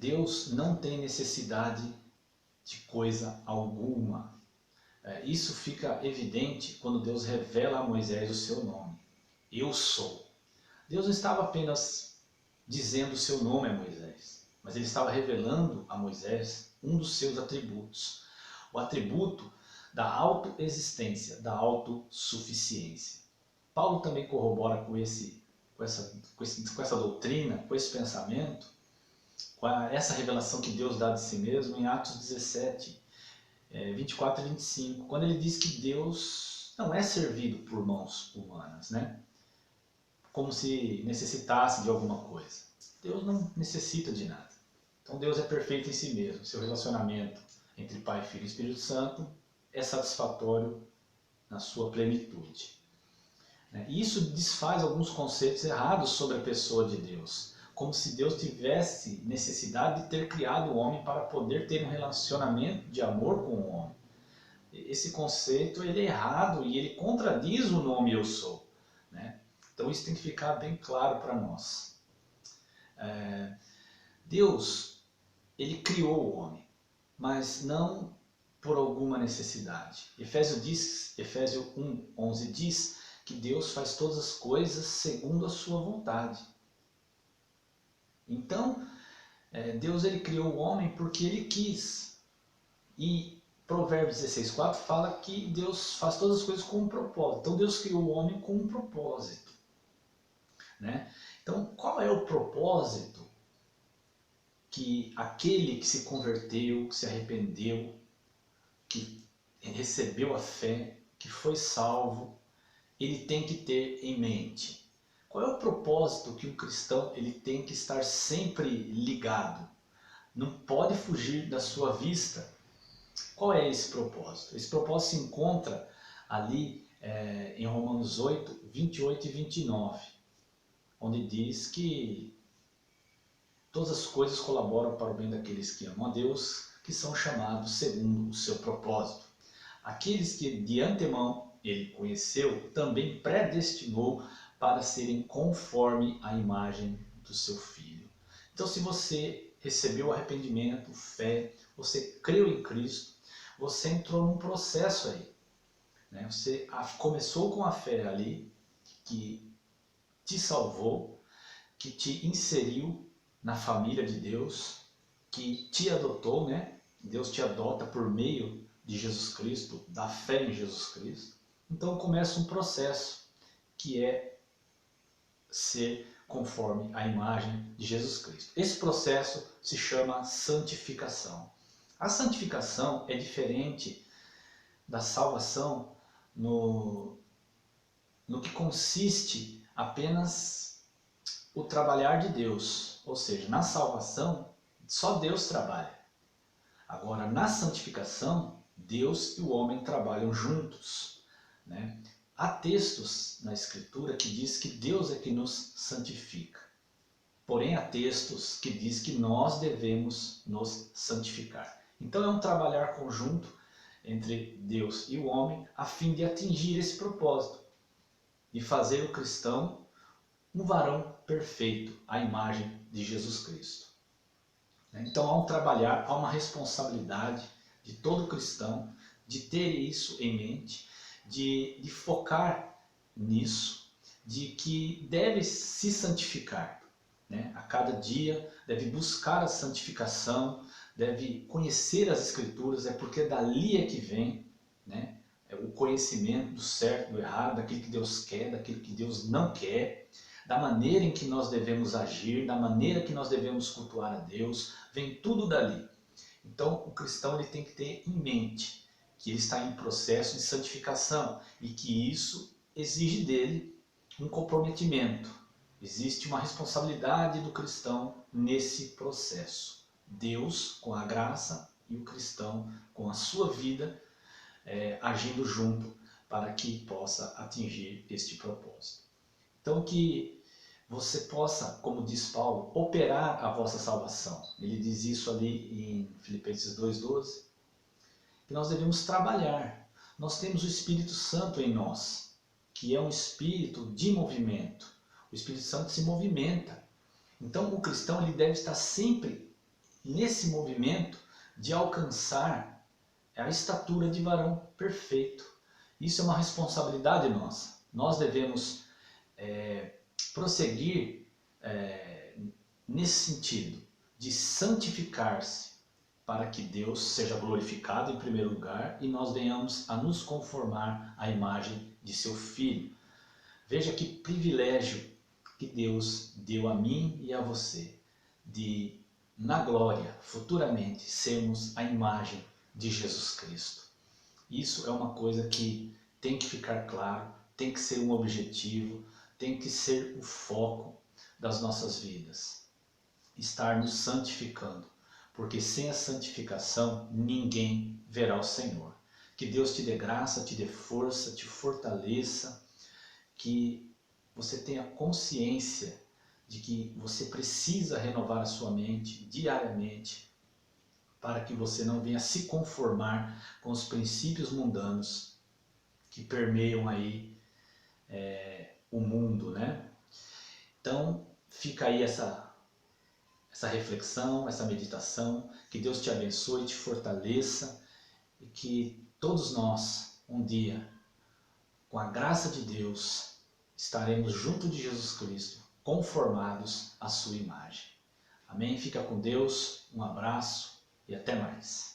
Deus não tem necessidade de coisa alguma. Isso fica evidente quando Deus revela a Moisés o seu nome. Eu sou. Deus não estava apenas dizendo o seu nome a Moisés, mas ele estava revelando a Moisés um dos seus atributos. O atributo da autoexistência, da autossuficiência. Paulo também corrobora com essa doutrina, com esse pensamento, com essa revelação que Deus dá de si mesmo em Atos 17, 24 e 25, quando ele diz que Deus não é servido por mãos humanas, né? Como se necessitasse de alguma coisa. Deus não necessita de nada. Então Deus é perfeito em si mesmo. Seu relacionamento entre Pai, Filho e Espírito Santo é satisfatório na sua plenitude. E isso desfaz alguns conceitos errados sobre a pessoa de Deus, como se Deus tivesse necessidade de ter criado o homem para poder ter um relacionamento de amor com o homem. Esse conceito ele é errado e ele contradiz o nome Eu Sou, né? Então isso tem que ficar bem claro para nós. Deus, ele criou o homem, mas não por alguma necessidade. Efésios 1:11 diz que Deus faz todas as coisas segundo a sua vontade. Então, Deus ele criou o homem porque ele quis. E Provérbios 16:4 fala que Deus faz todas as coisas com um propósito. Então Deus criou o homem com um propósito, né? Então, qual é o propósito que aquele que se converteu, que se arrependeu, que recebeu a fé, que foi salvo, ele tem que ter em mente? Qual é o propósito que um cristão ele tem que estar sempre ligado? Não pode fugir da sua vista. Qual é esse propósito? Esse propósito se encontra ali em Romanos 8, 28 e 29, onde diz que todas as coisas colaboram para o bem daqueles que amam a Deus, que são chamados segundo o seu propósito. Aqueles que de antemão ele conheceu, também predestinou para serem conforme a imagem do seu Filho. Então, se você recebeu arrependimento, fé, você creu em Cristo, você entrou num processo aí, né? Você começou com a fé ali, que te salvou, que te inseriu na família de Deus, que te adotou, né? Deus te adota por meio de Jesus Cristo, da fé em Jesus Cristo. Então começa um processo que é ser conforme a imagem de Jesus Cristo. Esse processo se chama santificação. A santificação é diferente da salvação no que consiste apenas o trabalhar de Deus. Ou seja, na salvação só Deus trabalha. Agora, na santificação, Deus e o homem trabalham juntos, né? Há textos na Escritura que diz que Deus é que nos santifica. Porém, há textos que diz que nós devemos nos santificar. Então é um trabalhar conjunto entre Deus e o homem a fim de atingir esse propósito, de fazer o cristão um varão perfeito, à imagem de Jesus Cristo. Então há um trabalhar, há uma responsabilidade de todo cristão de ter isso em mente, de focar nisso, de que deve se santificar, né? A cada dia deve buscar a santificação, deve conhecer as Escrituras, porque dali é que vem, né, o conhecimento do certo, do errado, daquilo que Deus quer, daquilo que Deus não quer, da maneira em que nós devemos agir, da maneira que nós devemos cultuar a Deus, vem tudo dali. Então o cristão ele tem que ter em mente que ele está em processo de santificação e que isso exige dele um comprometimento. Existe uma responsabilidade do cristão nesse processo. Deus com a graça e o cristão com a sua vida agindo junto para que possa atingir este propósito. Então que você possa, como diz Paulo, operar a vossa salvação. Ele diz isso ali em Filipenses 2:12, que nós devemos trabalhar. Nós temos o Espírito Santo em nós, que é um espírito de movimento. O Espírito Santo se movimenta. Então o cristão ele deve estar sempre nesse movimento de alcançar a estatura de varão perfeito. Isso é uma responsabilidade nossa. Nós devemos prosseguir nesse sentido de santificar-se para que Deus seja glorificado em primeiro lugar e nós venhamos a nos conformar à imagem de seu Filho. Veja que privilégio que Deus deu a mim e a você de, na glória, futuramente, sermos a imagem de Jesus Cristo. Isso é uma coisa que tem que ficar claro, tem que ser um objetivo, tem que ser o foco das nossas vidas. Estar nos santificando, porque sem a santificação ninguém verá o Senhor. Que Deus te dê graça, te dê força, te fortaleça, que você tenha consciência de que você precisa renovar a sua mente diariamente para que você não venha se conformar com os princípios mundanos que permeiam aí o mundo, né? Então fica aí essa reflexão, essa meditação, que Deus te abençoe, te fortaleça e que todos nós, um dia, com a graça de Deus, estaremos junto de Jesus Cristo, conformados à sua imagem. Amém? Fica com Deus, um abraço e até mais.